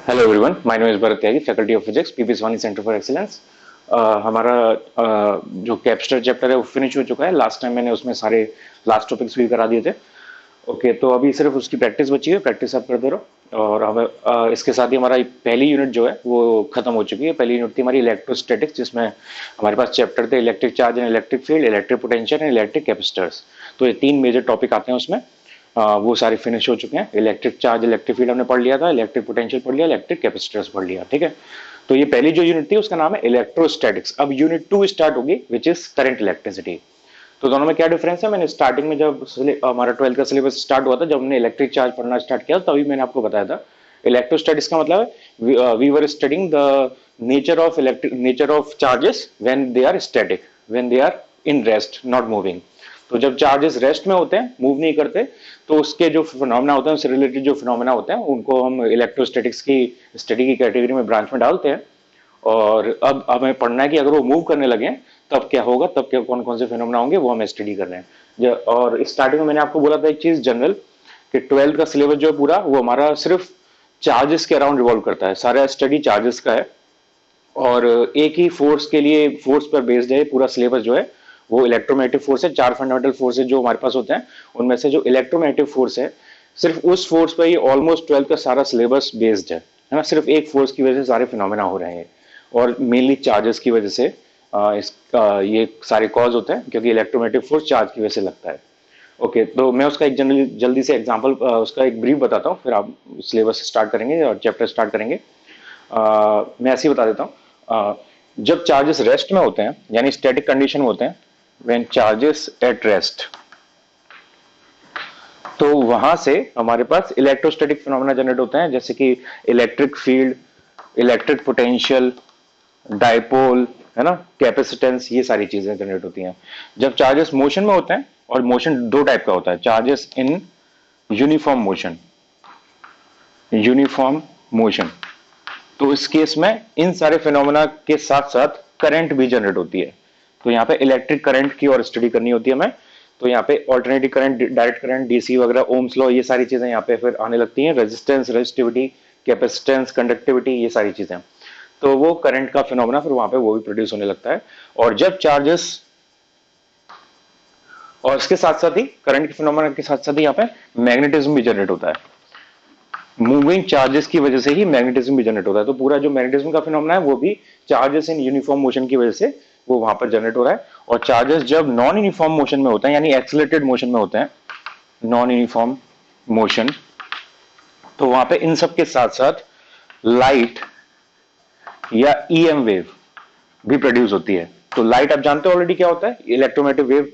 Hello everyone, my name is Bharat Tyagi, faculty of physics, PPS वानी centre for excellence. हमारा जो कैप्स्टर chapter है वो फिनिश हो चुका है। लास्ट टाइम मैंने उसमें सारे लास्ट टॉपिक्स भी करा दिए थे। ओके, तो अभी सिर्फ उसकी प्रैक्टिस बची है, प्रैक्टिस आप करते रहो। और हमें इसके साथ ही हमारा पहली यूनिट जो है वो खत्म हो चुकी है। पहली यूनिट थी हमारी इलेक्ट्रोस्टैटिक्स, जिसमें हमारे पास चैप्टर थे electric charge and electric field, electric potential and electric capacitors. तो ये तीन मेजर टॉपिक आते हैं उसमें। वो सारे फिनिश हो चुके हैं। इलेक्ट्रिक चार्ज इलेक्ट्रिक फील्ड हमने पढ़ लिया था, इलेक्ट्रिक पोटेंशियल पढ़ लिया, इलेक्ट्रिक कैपेसिटर्स पढ़ लिया। ठीक है, तो ये पहली जो यूनिट थी उसका नाम है इलेक्ट्रोस्टैटिक्स। अब यूनिट 2 स्टार्ट होगी, विच इज करंट इलेक्ट्रिसिटी। तो दोनों में क्या डिफरेंस है, मैंने स्टार्टिंग में जब हमारा 12th का सिलेबस स्टार्ट हुआ था, जब हमने इलेक्ट्रिक चार्ज पढ़ना स्टार्ट किया तभी मैंने आपको बताया था इलेक्ट्रोस्टैटिक्स का मतलब है we were studying the nature of charges when they are static, when they are in rest not moving. तो जब चार्जेस रेस्ट में होते हैं, मूव नहीं करते, तो उसके जो फिनोमेना होते हैं, उससे रिलेटेड जो फिनोमेना होते हैं, उनको हम इलेक्ट्रोस्टैटिक्स की स्टडी की कैटेगरी में ब्रांच में डालते हैं। और अब हमें पढ़ना है कि अगर वो मूव करने लगे तब क्या होगा, तब क्या कौन कौन से फिनोमेना होंगे, वो हमें स्टडी करने हैं। और स्टार्टिंग में मैंने आपको बोला था एक चीज जनरल, कि 12th का सिलेबस जो है पूरा वो हमारा सिर्फ चार्जेस के अराउंड रिवॉल्व करता है। सारा स्टडी चार्जेस का है। और एक ही फोर्स के लिए, फोर्स पर बेस्ड है पूरा सिलेबस जो है। वो इलेक्ट्रोमैग्नेटिक फोर्स है। 4 फंडामेंटल फोर्सेज जो हमारे पास होते हैं, उनमें से जो इलेक्ट्रोमैग्नेटिक फोर्स है, सिर्फ उस फोर्स पर ही ऑलमोस्ट 12th का सारा सिलेबस बेस्ड है ना। सिर्फ एक फोर्स की वजह से सारे फिनोमेना हो रहे हैं, और मेनली चार्जेस की वजह से ये सारे कॉज होते हैं, क्योंकि इलेक्ट्रोमैग्नेटिक फोर्स चार्ज की वजह से लगता है। ओके, तो मैं उसका एक जनरली जल्दी से एग्जांपल, उसका एक ब्रीफ बताता हूँ, फिर आप सिलेबस स्टार्ट करेंगे और चैप्टर स्टार्ट करेंगे। मैं ऐसे ही बता देता हूँ। जब चार्जेस रेस्ट में होते हैं, यानी स्टैटिक कंडीशन में होते हैं, व्हेन चार्जेस एट रेस्ट, तो वहां से हमारे पास इलेक्ट्रोस्टैटिक फिनोमेना जनरेट होते हैं, जैसे कि electric field, electric potential, dipole, है ना, कैपेसिटेंस, ये सारी चीजें जनरेट होती हैं जब चार्जेस मोशन में होते हैं। और मोशन दो टाइप का होता है, charges in uniform motion, uniform motion. तो इस केस में इन सारे फिनोमेना के साथ साथ करंट भी जनरेट होती है। तो यहाँ पे इलेक्ट्रिक करंट की और स्टडी करनी होती है हमें। तो यहाँ पे alternative current, direct current, DC वगैरह, ओम्स लॉ, ये सारी चीजें यहाँ पे फिर आने लगती हैं। रेजिस्टेंस, रेजिस्टिविटी, कैपेसिटेंस, कंडक्टिविटी, ये सारी चीजें। तो वो करंट का फिनोमेना फिर वहां पे वो भी प्रोड्यूस होने लगता है। और जब चार्जेस, और इसके साथ साथ ही करंट के फिनोमेना के साथ साथ ही यहाँ पे मैग्नेटिज्म भी जनरेट होता है। मूविंग चार्जेस की वजह से ही मैग्नेटिज्म भी जनरेट होता है। तो पूरा जो मैग्नेटिज्म का फिनोमेना है वो भी चार्जेस इन यूनिफॉर्म मोशन की वजह से वो वहां पर जनरेट हो रहा है। और चार्जेस जब नॉन यूनिफॉर्म मोशन में होते हैं, यानी एक्सीलरेटेड मोशन में होते हैं, नॉन यूनिफॉर्म मोशन, तो वहां पे इन सब के साथ साथ लाइट या ईएम वेव भी प्रोड्यूस होती है। तो लाइट आप जानते हो ऑलरेडी क्या होता है, इलेक्ट्रोमैग्नेटिक वेव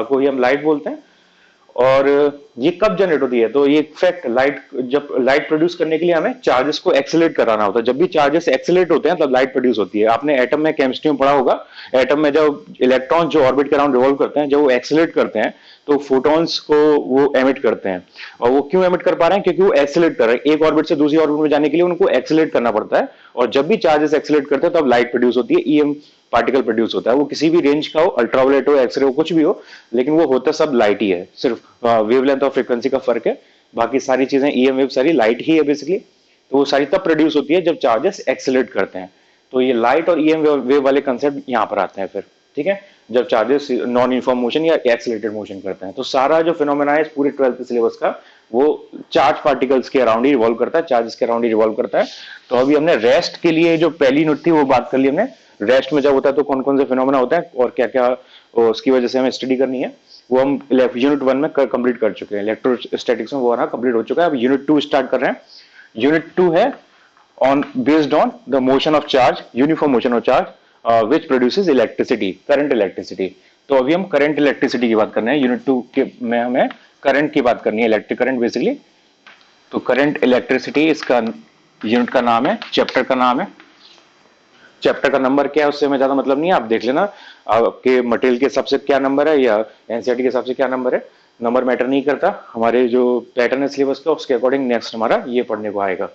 को ही हम लाइट बोलते हैं। और ये कब जनरेट होती है, तो ये इफेक्ट लाइट, जब लाइट प्रोड्यूस करने के लिए हमें चार्जेस को एक्सेलरेट कराना होता है। जब भी चार्जेस एक्सेलरेट होते हैं तब लाइट प्रोड्यूस होती है। आपने एटम में, केमिस्ट्री में पढ़ा होगा, एटम में जब इलेक्ट्रॉन जो ऑर्बिट के अराउंड रिवॉल्व करते हैं, जब वो एक्सेलरेट करते हैं तो फोटॉन्स को वो एमिट करते हैं। और वो क्यों एमिट कर पा रहे हैं, क्योंकि वो एक्सेलरेट कर रहे हैं। एक ऑर्बिट से दूसरी ऑर्बिट में जाने के लिए उनको एक्सेलरेट करना पड़ता है। और जब भी चार्जेस एक्सेलरेट करते हैं तब लाइट प्रोड्यूस होती है, ईएम पार्टिकल प्रोड्यूस होता है। वो किसी भी रेंज का हो, अल्ट्रावायलेट हो, एक्सरे हो, कुछ भी हो, लेकिन वो होता सब लाइट ही है। सिर्फ वेवलेंथ और फ्रीक्वेंसी का फर्क है, बाकी सारी चीजें ईएम वेव सारी लाइट ही है बेसिकली। तो वो सारी तब प्रोड्यूस होती है जब चार्जेस एक्सेलरेट करते हैं। तो ये लाइट और ईएम वेव वाले कंसेप्ट यहाँ पर आते हैं फिर। ठीक है, जब चार्जेस नॉन यूनिफॉर्म मोशन या एक्सेलरेटेड मोशन करते हैं। तो सारा जो फिनोमेना है इस पूरे 12th सिलेबस का, वो चार्ज पार्टिकल्स के अराउंड ही रिवॉल्व करता है, चार्जेस के अराउंड ही रिवॉल्व करता है। तो अभी हमने रेस्ट के लिए जो पहली यूनिट थी वो बात कर ली हमने। रेस्ट में जब होता है तो कौन कौन से फिनोमेना होता है और क्या क्या उसकी वजह से हमें स्टडी करनी है, वो हम यूनिट 1 में कंप्लीट कर चुके हैं। इलेक्ट्रोस्टैटिक्स में वो हमारा कंप्लीट हो चुका है। अब यूनिट 2 स्टार्ट कर रहे हैं। यूनिट 2 है on based on the motion of charge, uniform motion of charge, which produces electricity, current electricity। तो अभी हम करंट इलेक्ट्रिसिटी की बात करना है। यूनिट 2 के में हमें करंट की बात करनी है, इलेक्ट्रिक करंट बेसिकली। तो करंट इलेक्ट्रिसिटी इसका यूनिट का नाम है, चैप्टर का नाम है। चैप्टर का नंबर क्या है उससे हमें ज्यादा मतलब नहीं है, आप देख लेना आपके मटेरियल के हिसाब से क्या नंबर है या एनसीईआरटी के हिसाब से क्या नंबर है। नंबर मैटर नहीं करता, हमारे जो पैटर्न है सिलेबस का उसके अकॉर्डिंग नेक्स्ट हमारा ये पढ़ने को आएगा।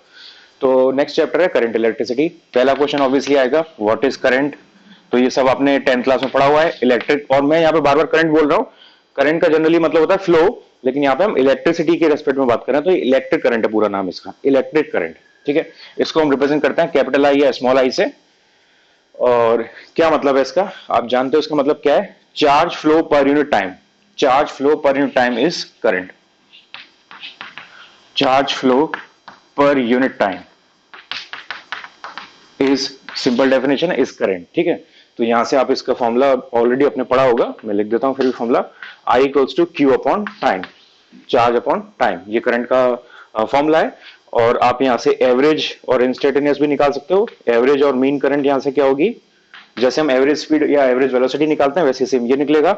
तो नेक्स्ट चैप्टर है करंट इलेक्ट्रिसिटी। पहला क्वेश्चन ऑब्वियसली आएगा, व्हाट इज करंट। तो ये सब आपने 10th क्लास में पढ़ा हुआ है। इलेक्ट्रिक, और मैं यहाँ पे बार बार करंट बोल रहा हूँ, करंट का जनरली मतलब होता है फ्लो, लेकिन यहाँ पे हम इलेक्ट्रिसिटी के रेस्पेक्ट में बात कर रहे हैं। तो इलेक्ट्रिक करंट है पूरा नाम इसका, इलेक्ट्रिक करंट। ठीक है, इसको हम रिप्रेजेंट करते हैं कैपिटल आई या स्मॉल आई से। और क्या मतलब है इसका, आप जानते हो इसका मतलब क्या है, charge flow per unit time. Charge flow per unit time is current. Charge flow per unit time is, simple definition is current. ठीक है, तो यहां से आप इसका फॉर्मूला ऑलरेडी आपने पढ़ा होगा, मैं लिख देता हूं फिर भी formula, I equals to Q upon time, charge upon time, ये करंट का फॉर्मूला है। और आप यहां से एवरेज और इंस्टेंटेनियस भी निकाल सकते हो। एवरेज और मीन करंट यहां से क्या होगी, जैसे हम एवरेज स्पीड या एवरेज वेलोसिटी निकालते हैं वैसे सेम ये निकलेगा,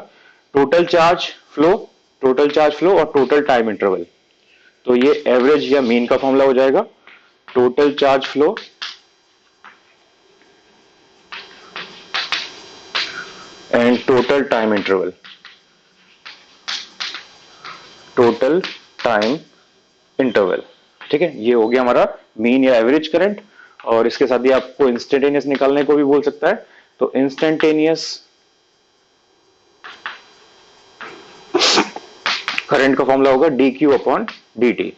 total charge flow, total charge flow और टोटल टाइम इंटरवल। तो ये एवरेज या मीन का फॉर्मूला हो जाएगा, total charge flow and total time interval, total time interval. ठीक है, ये हो गया हमारा मीन या एवरेज करंट। और इसके साथ ही आपको इंस्टेंटेनियस निकालने को भी बोल सकता है, तो इंस्टेंटेनियस करंट का फॉर्मूला होगा D Q upon D T,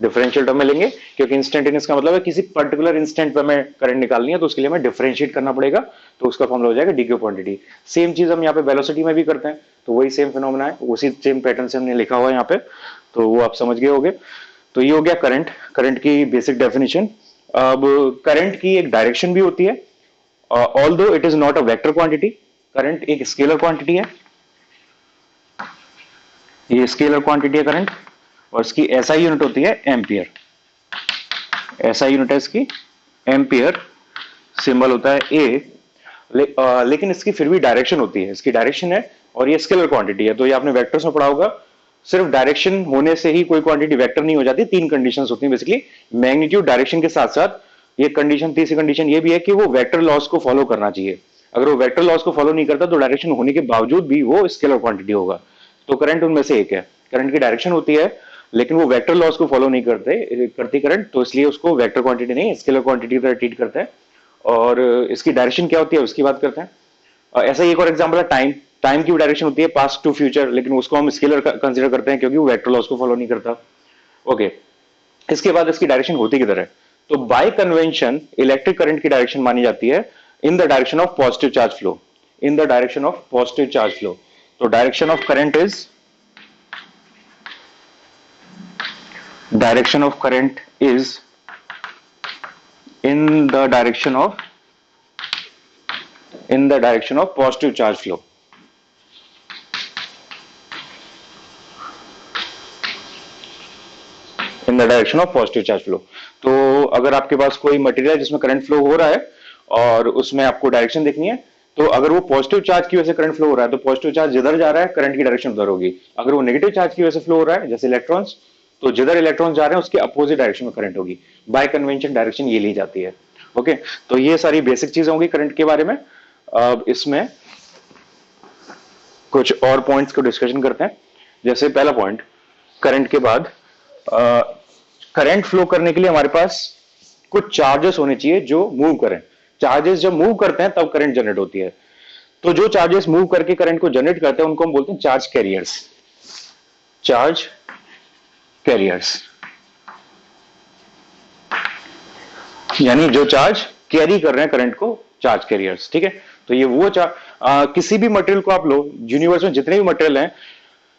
differential term में लेंगे, क्योंकि इंस्टेंटेनियस का मतलब है किसी पर्टिकुलर इंस्टेंट पे हमें करंट निकालनी है, तो उसके लिए हमें डिफरेंशिएट करना पड़ेगा, तो उसका फॉर्मूला हो जाएगा D Q upon D T. Same चीज हम यहाँ पे वेलोसिटी में भी करते हैं, तो वही सेम फिनोमेना है, उसी सेम पैटर्न से हमने लिखा हुआ है यहाँ पे, तो वो आप समझ गए होंगे। तो ये हो गया करंट, करंट की बेसिक डेफिनेशन। अब करंट की एक डायरेक्शन भी होती है, although it is not a vector quantity, current एक स्केलर क्वांटिटी है, ये स्केलर क्वांटिटी है करंट, और इसकी एसआई यूनिट होती है एम्पियर। एसआई यूनिट है इसकी एम्पियर, सिंबल होता है ए। लेकिन इसकी फिर भी डायरेक्शन होती है, इसकी डायरेक्शन है, और ये स्केलर क्वांटिटी है। तो ये आपने वेक्टर्स में पढ़ा होगा, सिर्फ डायरेक्शन होने से ही कोई क्वांटिटी वेक्टर नहीं हो जाती, तीन कंडीशंस होती हैं बेसिकली, मैग्नीट्यूड, डायरेक्शन के साथ साथ ये कंडीशन, तीसरी कंडीशन ये भी है कि वो वेक्टर लॉस को फॉलो करना चाहिए। अगर वो वेक्टर लॉस को फॉलो नहीं करता तो डायरेक्शन होने के बावजूद भी वो स्केलर क्वांटिटी होगा। तो करंट उनमें से एक है, करंट की डायरेक्शन होती है लेकिन वो वेक्टर लॉस को फॉलो नहीं करती करंट, तो इसलिए उसको वेक्टर क्वांटिटी नहीं स्केलर क्वांटिटी की तरह ट्रीट करते हैं। और इसकी डायरेक्शन क्या होती है उसकी बात करते हैं। ऐसा ही एक और एग्जांपल है टाइम, टाइम की डायरेक्शन होती है पास्ट टू फ्यूचर, लेकिन उसको हम स्केलर कंसीडर करते हैं क्योंकि वो वेक्टर लॉस को फॉलो नहीं करता। ओके, इसके बाद इसकी डायरेक्शन होती किधर है, तो बाय कन्वेंशन इलेक्ट्रिक करंट की डायरेक्शन मानी जाती है in the direction of positive charge flow, in the direction of positive charge flow. तो direction of current is, direction of current is in the direction of positive charge flow। In the direction of positive charge flow. तो अगर आपके पास कोई material है जिसमें current flow हो रहा है और उसमें आपको डायरेक्शन देखनी है, तो अगर वो पॉजिटिव चार्ज की वजह से करंट फ्लो हो रहा है तो पॉजिटिव चार्ज जिधर जा रहा है करंट की डायरेक्शन उधर होगी। अगर वो नेगेटिव चार्ज की वजह से फ्लो हो रहा है जैसे इलेक्ट्रॉन्स, तो जिधर इलेक्ट्रॉन जा रहे हैं उसके अपोजिट डायरेक्शन में करंट होगी। बाय कन्वेंशन डायरेक्शन ये ली जाती है। ओके, तो ये सारी बेसिक चीजें होंगी करंट के बारे में। अब इसमें कुछ और पॉइंट्स को डिस्कशन करते हैं। जैसे पहला पॉइंट, करंट के बाद करंट फ्लो करने के लिए हमारे पास कुछ चार्जेस होने चाहिए जो मूव करें। चार्जेस जब मूव करते हैं तब करंट जनरेट होती है। तो जो चार्जेस मूव करके करंट को जनरेट करते हैं उनको हम बोलते हैं चार्ज कैरियर्स। चार्ज कैरियर्स यानी जो चार्ज कैरी कर रहे हैं करंट को, चार्ज कैरियर्स। ठीक है, तो ये वो किसी भी मटेरियल को आप लो, यूनिवर्स में जितने भी मटेरियल हैं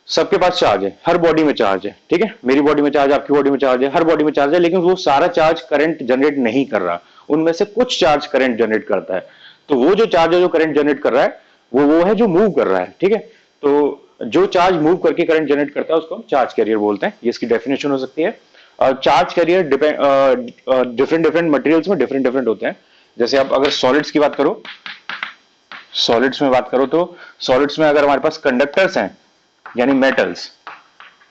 सबके पास चार्ज है, हर बॉडी में चार्ज है। ठीक है, मेरी बॉडी में चार्ज है, आपकी बॉडी में चार्ज है, हर बॉडी में चार्ज है, लेकिन वो सारा चार्ज करंट जनरेट नहीं कर रहा, उनमें से कुछ चार्ज करंट जनरेट करता है। तो वो जो चार्ज है जो करंट जनरेट कर रहा है वो है जो मूव कर रहा है। ठीक है, तो जो चार्ज मूव करके करंट जनरेट करता है उसको हम चार्ज कैरियर बोलते हैं। ये इसकी डेफिनेशन हो सकती है। Charge carrier different different materials में डिफरेंट डिफरेंट होते हैं। जैसे आप अगर सॉलिड्स की बात करो, सॉलिड्स में बात करो तो सॉलिड्स में अगर हमारे पास कंडक्टर्स हैं यानी मेटल्स,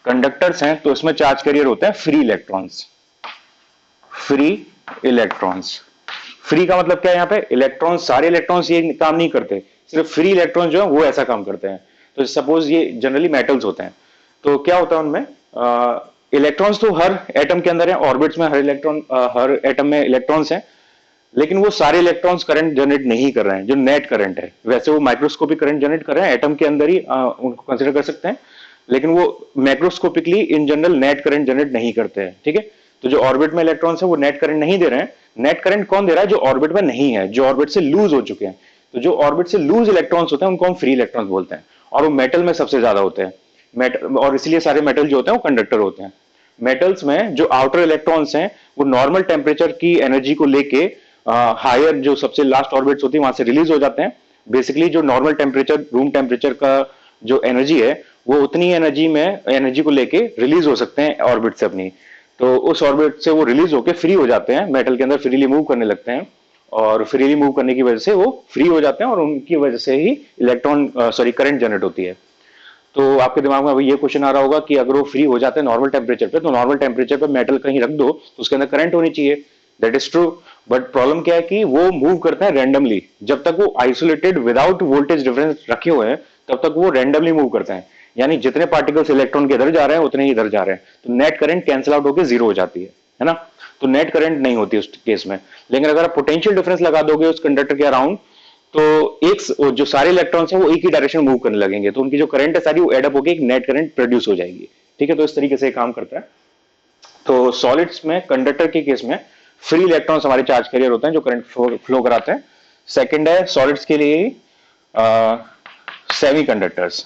कंडक्टर्स हैं, तो इसमें चार्ज कैरियर होते हैं free electrons. Free electrons, free का मतलब क्या है, यहाँ पे इलेक्ट्रॉन्स, सारे इलेक्ट्रॉन्स ये काम नहीं करते, सिर्फ फ्री इलेक्ट्रॉन जो है वो ऐसा काम करते हैं। तो सपोज ये जनरली मेटल्स होते हैं, तो क्या होता है उनमें इलेक्ट्रॉन्स तो हर एटम के अंदर है, ऑर्बिट्स में हर एटम में इलेक्ट्रॉन्स हैं, लेकिन वो सारे इलेक्ट्रॉन्स करंट जनरेट नहीं कर रहे हैं जो नेट करंट है। वैसे वो माइक्रोस्कोपिक करंट जनरेट कर रहे हैं, एटम के अंदर ही उनको कंसिडर कर सकते हैं, लेकिन वो macroscopically in general net current generate नहीं करते हैं। ठीक है, तो जो ऑर्बिट में इलेक्ट्रॉन्स है वो नेट करंट नहीं दे रहे हैं। नेट करंट कौन दे रहा है? जो ऑर्बिट में नहीं है, जो ऑर्बिट से लूज हो चुके हैं। तो जो ऑर्बिट से लूज इलेक्ट्रॉन्स होते हैं उनको हम फ्री इलेक्ट्रॉन्स बोलते हैं, और वो मेटल में सबसे ज्यादा होते हैं। मेटल, और इसलिए सारे मेटल जो होते हैं वो कंडक्टर होते हैं। मेटल्स में जो आउटर इलेक्ट्रॉन्स हैं वो नॉर्मल टेम्परेचर की एनर्जी को लेके हायर जो सबसे लास्ट ऑर्बिट्स होती है वहां से रिलीज हो जाते हैं। बेसिकली जो नॉर्मल टेम्परेचर, रूम टेम्परेचर का जो एनर्जी है वो उतनी एनर्जी को लेके रिलीज हो सकते हैं ऑर्बिट से अपनी। तो उस ऑर्बिट से वो रिलीज होकर फ्री हो जाते हैं, मेटल के अंदर फ्रीली मूव करने लगते हैं, और फ्रीली मूव करने की वजह से वो फ्री हो जाते हैं और उनकी वजह से ही करंट जनरेट होती है। तो आपके दिमाग में अभी ये क्वेश्चन आ रहा होगा कि अगर वो फ्री हो जाते हैं नॉर्मल टेम्परेचर पे, तो नॉर्मल टेम्परेचर पे मेटल कहीं रख दो तो उसके अंदर करंट होनी चाहिए। That is true, but problem क्या है कि वो मूव करते हैं रैंडमली। जब तक वो आइसोलेटेड विदाउट वोल्टेज डिफरेंस रखे हुए हैं तब तक वो रैंडमली मूव करते हैं, यानी जितने पार्टिकल्स इलेक्ट्रॉन के इधर जा रहे हैं उतने ही इधर जा रहे हैं। तो नेट करंट कैंसिल आउट होकर जीरो हो जाती है ना। तो नेट करंट नहीं होती उस केस में। लेकिन अगर आप पोटेंशियल डिफरेंस लगा दोगे उस कंडक्टर के अराउंड, तो एक जो सारे इलेक्ट्रॉन्स हैं वो एक ही डायरेक्शन मूव करने लगेंगे, तो उनकी जो करंट है सारी वो एडअप होकर एक नेट करंट प्रोड्यूस हो जाएगी। ठीक है, तो इस तरीके से काम करता है। तो सॉलिड्स में, कंडक्टर के केस में फ्री इलेक्ट्रॉन्स हमारे चार्ज कैरियर होते हैं जो करंट फ्लो कराते हैं। सेकंड है सॉलिड्स के लिए सेमी कंडक्टर्स।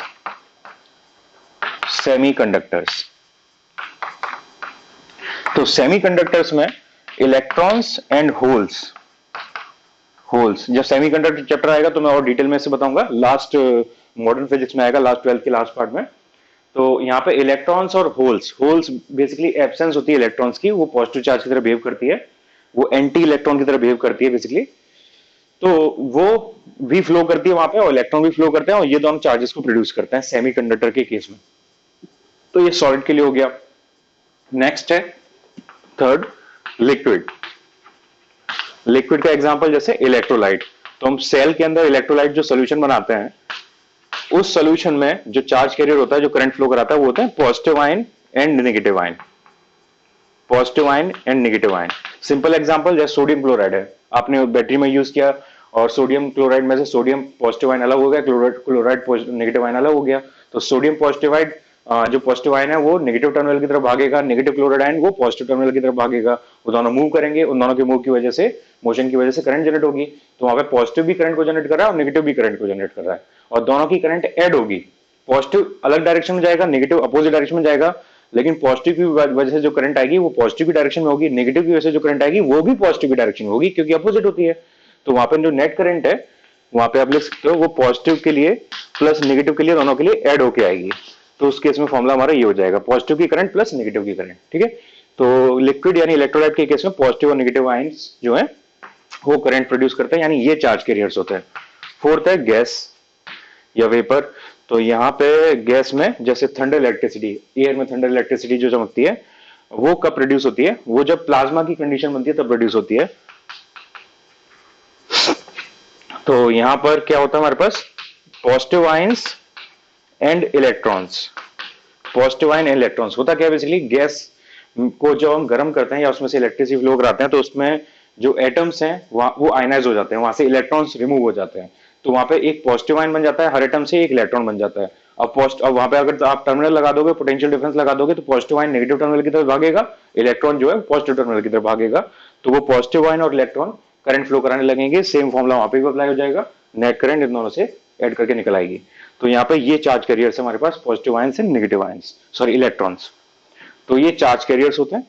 सेमीकंडक्टर्स, तो सेमीकंडक्टर्स में इलेक्ट्रॉन्स एंड होल्स। जब सेमीकंडक्टर चैप्टर आएगा तो मैं और डिटेल में इसे बताऊंगा, लास्ट मॉडर्न फिजिक्स में आएगा, लास्ट 12 के लास्ट पार्ट में। तो यहाँ पे इलेक्ट्रॉन्स और होल्स बेसिकली एब्सेंस होती है इलेक्ट्रॉन्स की, वो पॉजिटिव चार्ज की तरह बिहेव करती है, वो एंटी इलेक्ट्रॉन की तरह बिहेव करती है बेसिकली। तो वो भी फ्लो करती है वहां पे और इलेक्ट्रॉन भी फ्लो करते हैं, और ये दोनों चार्जेस को प्रोड्यूस करते हैं सेमीकंडक्टर के केस में। तो ये सॉलिड के लिए हो गया। नेक्स्ट है थर्ड, लिक्विड। लिक्विड का एग्जांपल जैसे इलेक्ट्रोलाइट। तो हम सेल के अंदर इलेक्ट्रोलाइट जो सोल्यूशन बनाते हैं, उस सोल्यूशन में जो चार्ज कैरियर होता है, जो करंट फ्लो कराता है, वो होता है positive ion and negative ion. Positive ion and negative ion. Simple example जैसे सोडियम क्लोराइड है, आपने बैटरी में यूज किया और सोडियम क्लोराइड में से सोडियम पॉजिटिव आयन अलग हो गया, क्लोराइड नेगेटिव आयन अलग हो गया। तो सोडियम पॉजिटिव आयन, जो पॉजिटिव आयन है वो नेगेटिव टर्मिनल की तरफ भागेगा, नेगेटिव क्लोराइड आयन वो पॉजिटिव टर्मिनल की तरफ भागेगा। वो दोनों मूव करेंगे, उन दोनों के मूव की वजह से, मोशन की वजह से करंट जनरेट होगी। तो वहां पे पॉजिटिव भी करंट को जनरेट कर रहा है और नेगेटिव भी करंट को जनरेट कर रहा है, और दोनों की करंट ऐड होगी। पॉजिटिव अलग डायरेक्शन में जाएगा, नेगेटिव अपोजिट डायरेक्शन में जाएगा, लेकिन पॉजिटिव की वजह से जो करंट आएगी वो पॉजिटिव की डायरेक्शन में होगी, नेगेटिव की वजह से जो करंट आएगी वो भी पॉजिटिव की डायरेक्शन में होगी, क्योंकि अपोजिट होती है। तो वहां पर जो नेट करंट है वहां पे आप लिख सकते हो वो पॉजिटिव के लिए प्लस नेगेटिव के लिए, दोनों के लिए ऐड होके आएगी। तो उस केस में फॉर्मूला हमारा ये हो जाएगा, पॉजिटिव की करंट प्लस नेगेटिव की करंट। ठीक है, तो लिक्विड यानी इलेक्ट्रोलाइट के केस में पॉजिटिव और नेगेटिव आयंस जो है वो करंट प्रोड्यूस करते हैं, यानी ये चार्ज कैरियर्स होते हैं। फोर्थ है गैस या वेपर। तो यहाँ पे गैस में जैसे थंडर इलेक्ट्रिसिटी, एयर में थंडर इलेक्ट्रिसिटी जो चमकती है वो कब प्रोड्यूस होती है? वो जब प्लाज्मा की कंडीशन बनती है तब प्रोड्यूस होती है। तो यहां पर क्या होता है हमारे पास? Positive ions and electrons. Positive ion and electrons होता क्या है? बेसिकली गैस को जब हम गर्म करते हैं या उसमें से इलेक्ट्रिसिटी फ्लो कराते हैं तो उसमें जो एटम्स हैं वो आयनाइज हो जाते हैं, वहां से इलेक्ट्रॉन्स रिमूव हो जाते हैं। तो वहां पे एक पॉजिटिव आयन बन जाता है, हर एटम से एक इलेक्ट्रॉन बन जाता है। अब वहां पे अगर आप टर्मिनल लगा दोगे, पोटेंशियल डिफरेंस लगा दोगे, तो पॉजिटिव आयन नेगेटिव टर्मिनल की तरफ भागेगा, इलेक्ट्रॉन जो है पॉजिटिव टर्मिनल की तरफ भागेगा। तो वो पॉजिटिव आयन और इलेक्ट्रॉन करंट फ्लो कराने लगेंगे, सेम फॉर्मूला वहां पे भी अप्लाई हो जाएगा, नेट करंट इन दोनों से ऐड करके निकल आएगी। तो यहाँ पे ये चार्ज कैरियर्स हमारे पास positive ions and negative ions, sorry electrons. तो ये चार्ज कैरियर्स होते हैं।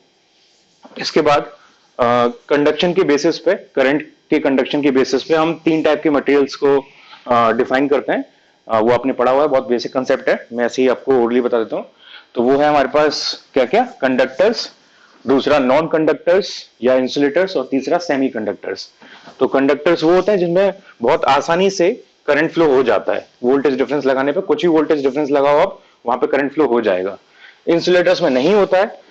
इसके बाद कंडक्शन के बेसिस पे, करंट के कंडक्शन के बेसिस पे हम तीन टाइप के मटेरियल्स को डिफाइन करते हैं। वो आपने पढ़ा हुआ है, बहुत बेसिक कंसेप्ट है, मैं ऐसे ही आपको ओरली बता देता हूँ। तो वो है हमारे पास क्या क्या? कंडक्टर्स, दूसरा नॉन कंडक्टर्स या इंसुलेटर्स, और तीसरा सेमी कंडक्टर्स। तो कंडक्टर्स वो होते हैं जिनमें बहुत आसानी से करंट फ्लो हो जाता है, वोल्टेज डिफरेंस लगाने पे, कुछ ही वोल्टेज डिफरेंस लगाओ आप, वहां पे करंट फ्लो हो जाएगा। इंसुलेटर्स में नहीं होता है।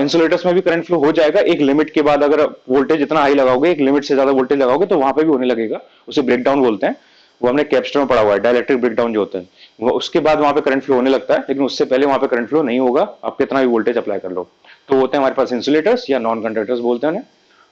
इंसुलेटर्स में भी करंट फ्लो हो जाएगा एक लिमिट के बाद, अगर वोल्टेज इतना हाई लगाओगे, एक लिमिट से ज्यादा वोल्टेज लगाओगे तो वहां पे भी होने लगेगा, उसे ब्रेकडाउन बोलते हैं। वो हमने कैप्स्टर में पढ़ा हुआ है, डाइलेक्ट्रिक ब्रेकडाउन जो होता है वो, उसके बाद वहां पे करंट फ्लो होने लगता है, लेकिन उससे पहले वहां पे करंट फ्लो नहीं होगा, आप कितना भी वोल्टेज अप्लाई कर लो। तो होते हैं हमारे पास इंसुलेटर्स या नॉन कंडक्टर्स बोलते हैं उन्हें।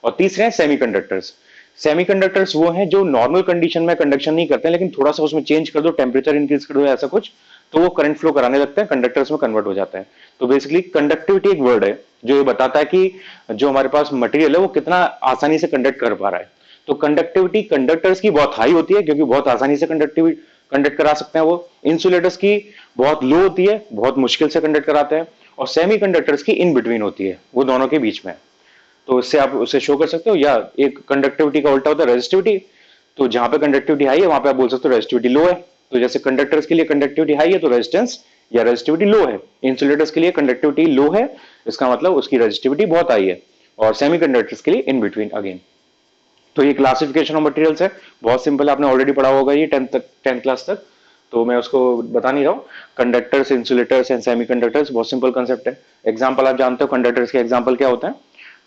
और तीसरे हैं सेमीकंडक्टर्स। सेमीकंडक्टर्स वो हैं जो नॉर्मल कंडीशन में कंडक्शन नहीं करते हैं, लेकिन थोड़ा सा उसमें चेंज कर दो, टेम्परेचर इंक्रीज कर दो, ऐसा कुछ, तो वो करंट फ्लो कराने लगते हैं, कंडक्टर्स में कन्वर्ट हो जाता है। तो बेसिकली कंडक्टिविटी एक वर्ड है जो ये बताता है कि जो हमारे पास मटेरियल है वो कितना आसानी से कंडक्ट कर पा रहा है। तो कंडक्टिविटी कंडक्टर्स की बहुत हाई होती है क्योंकि बहुत आसानी से कंडक्ट करा सकते हैं वो। इंसुलेटर्स की बहुत लो होती है, बहुत मुश्किल से कंडक्ट कराते हैं। और सेमी कंडक्टर्स की इन बिटवीन होती है, वो दोनों के बीच में। तो इससे आप उसे शो कर सकते हो। या एक कंडक्टिविटी का उल्टा होता है रेजिस्टिविटी। तो जहां पे कंडक्टिविटी हाई है वहां पे आप बोल सकते हो रेजिस्टिविटी लो है। तो जैसे कंडक्टर्स के लिए कंडक्टिविटी हाई है तो रेजिस्टेंस या रेजिस्टिविटी लो है। इंसुलेटर्स के लिए कंडक्टिविटी लो है, इसका मतलब उसकी रेजिस्टिविटी बहुत हाई है। और सेमीकंडक्टर्स के लिए इन बिटवीन अगेन। तो ये क्लासिफिकेशन ऑफ मटेरियल्स है, बहुत सिंपल है, आपने ऑलरेडी पढ़ा होगा ये 10th क्लास तक। तो मैं उसको बता नहीं रहा हूं। कंडक्टर्स, इंसुलेटर्स एंड सेमीकंडक्टर्स बहुत सिंपल कंसेप्ट है। एग्जांपल आप जानते हो कंडक्टर्स के एग्जांपल क्या होता है।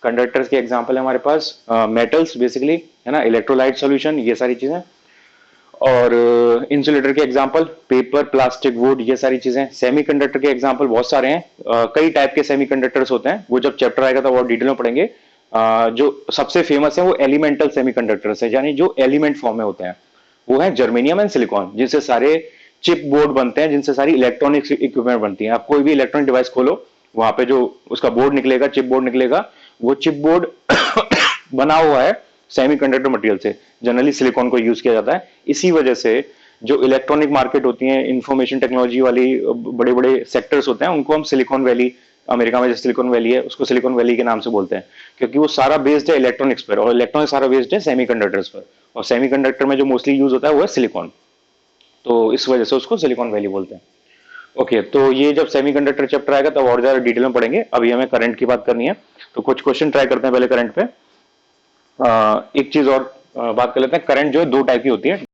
कंडक्टर्स के एग्जांपल है हमारे पास मेटल्स बेसिकली, है ना, इलेक्ट्रोलाइट सॉल्यूशन, ये सारी चीजें। और इंसुलेटर के एग्जांपल पेपर, प्लास्टिक, वुड, ये सारी चीजें। सेमीकंडक्टर के एग्जांपल बहुत सारे हैं। कई टाइप के सेमीकंडक्टर्स होते हैं, वो जब चैप्टर आएगा तो और डिटेल में पढ़ेंगे। जो सबसे फेमस है वो एलिमेंटल सेमीकंडक्टर्स है, यानी जो एलिमेंट फॉर्म में होते हैं। वो है जर्मेनियम एंड सिलिकॉन, जिनसे सारे चिप बोर्ड बनते हैं, जिनसे सारी इलेक्ट्रॉनिक्स इक्विपमेंट बनती है। आप कोई भी इलेक्ट्रॉनिक डिवाइस खोलो, वहां पे जो उसका बोर्ड निकलेगा, चिप बोर्ड निकलेगा, वो चिप बोर्ड बना हुआ है सेमीकंडक्टर मटेरियल से। जनरली सिलिकॉन को यूज किया जाता है। इसी वजह से जो इलेक्ट्रॉनिक मार्केट होती है, इंफॉर्मेशन टेक्नोलॉजी वाली बड़े बड़े सेक्टर्स होते हैं, उनको हम सिलिकॉन वैली, अमेरिका में जैसे सिलिकॉन वैली है, उसको सिलिकॉन वैली के नाम से बोलते हैं। क्योंकि वो सारा बेस्ड है इलेक्ट्रॉनिक्स पर, और इलेक्ट्रॉनिक्स सारा बेस्ड है सेमीकंडक्टर्स पर। और सेमीकंडक्टर में जो मोस्टली यूज होता है वो है सिलिकॉन। तो इस वजह से उसको सिलिकॉन वैली बोलते हैं। ओके, तो ये जब सेमीकंडक्टर चैप्टर आएगा तब और ज्यादा डिटेल में पढ़ेंगे। अभी हमें करंट की बात करनी है, तो कुछ क्वेश्चन ट्राई करते हैं पहले करंट पे। एक चीज और बात कर लेते हैं। करंट जो है दो टाइप की होती है।